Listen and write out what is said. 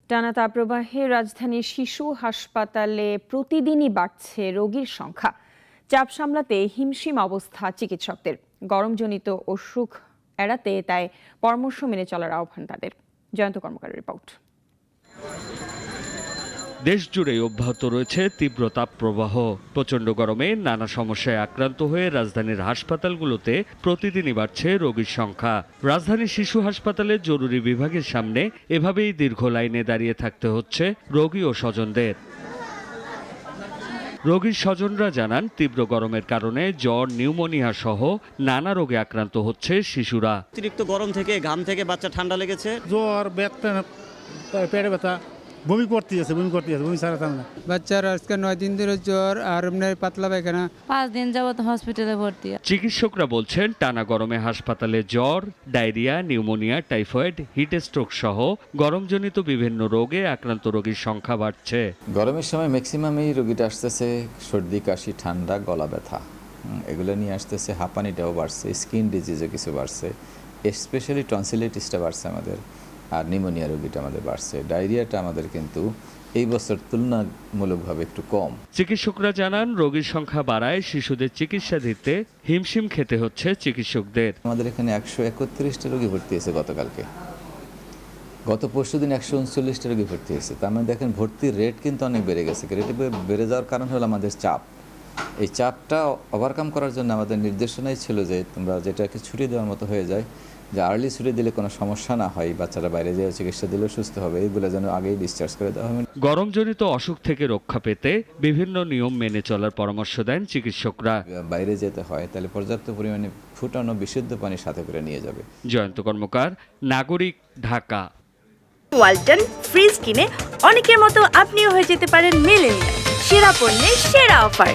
টানা তাপপ্রবাহে রাজধানীর শিশু হাসপাতালে প্রতিদিনই বাড়ছে রোগীর সংখ্যা। চাপ সামলাতে হিমশিম অবস্থা চিকিৎসকদের। গরমজনিত অসুখ এড়াতে তাই পরামর্শ মেনে চলার আহ্বান তাদের। জয়ন্ত কর্মকারের রিপোর্ট। দেশ জুড়ে অব্যাহত রয়েছে তীব্র তাপপ্রবাহ। প্রচণ্ড গরমে নানা সমস্যায় আক্রান্ত হয়ে রাজধানীর হাসপাতালগুলোতে প্রতিদিনই বাড়ছে রোগীর সংখ্যা। রাজধানীর শিশু হাসপাতালের জরুরি বিভাগের সামনে এভাবেই দীর্ঘ লাইনে দাঁড়িয়ে থাকতে হচ্ছে রোগী ও স্বজনদের। রোগীর স্বজনরা জানান, তীব্র গরমের কারণে জ্বর, নিউমোনিয়া সহ নানা রোগে আক্রান্ত হচ্ছে শিশুরা। অতিরিক্ত গরম থেকে, ঘাম থেকে বাচ্চা ঠান্ডা লেগেছে, জ্বর, ব্যথা, পেটে ব্যথা, বমি করতেছে, বমি ছাড়া না। বাচ্চার আজকে 9 দিন ধরে জ্বর আর পাতলা পায়খানা। 5 দিন যাবত হসপিটালে ভর্তি। চিকিৎসকরা বলছেন, টানা গরমে হাসপাতালে জ্বর, diarrhoea, pneumonia, typhoid, heat stroke সহ গরমজনিত বিভিন্ন রোগে আক্রান্ত রোগীর সংখ্যা বাড়ছে। গরমের সময় ম্যাক্সিমাম এই রোগীটা আসতেছে সর্দি, কাশি, ঠান্ডা, গলা ব্যথা, এগুলো নিয়ে আসতেছে। হাঁপানিটাও বাড়ছে, স্কিন ডিজিজও কিছু বাড়ছে, স্পেশালি টনসিলাইটিসটা বাড়ছে আমাদের, আর নিউমোনিয়া রোগীটা আমাদের বাড়ছে। ডায়রিয়াটা আমাদের কিন্তু এই বছর তুলনামূলকভাবে একটু কম। চিকিৎসকরা জানান, রোগীর সংখ্যা বাড়ায় শিশুদের চিকিৎসা দিতে হিমশিম খেতে হচ্ছে চিকিৎসকদের। আমাদের এখানে 131টা রোগী ভর্তি হয়েছে গতকালকে। গত পরশুদিন 139টা রোগী ভর্তি হয়েছে। তার মানে দেখেন, ভর্তির রেট কিন্তু অনেক বেড়ে গেছে। রেট বেড়ে যাওয়ার কারণ হলো আমাদের চাপ। এই চাপটা ওভারকাম করার জন্য আমাদের নির্দেশনাই ছিল যে তোমরা যেটাকে ছুটি দেওয়ার মতো হয়ে যায়, যে আর্লি ছুটি দিলে কোনো সমস্যা না হয়, বাচ্চারা বাইরে যেয়ে চিকিৎসা দিলেও সুস্থ হবে, এইগুলো যেন আগেই ডিসচার্জ করে দেওয়া হবে। গরমজনিত অসুখ থেকে রক্ষা পেতে বিভিন্ন নিয়ম মেনে চলার পরামর্শ দেন চিকিৎসকরা। বাইরে যেতে হয় তাহলে পর্যাপ্ত পরিমাণে ফুটানো বিশুদ্ধ পানি সাথে করে নিয়ে যাবে। জয়ন্ত কর্মকার, নাগরিক, ঢাকা। ওয়ালটন ফ্রিজ কিনে অনেকের মতো আপনিও হয়ে যেতে পারেন মিলেনিয়াল। সেরা পণ্যের সেরা অফার।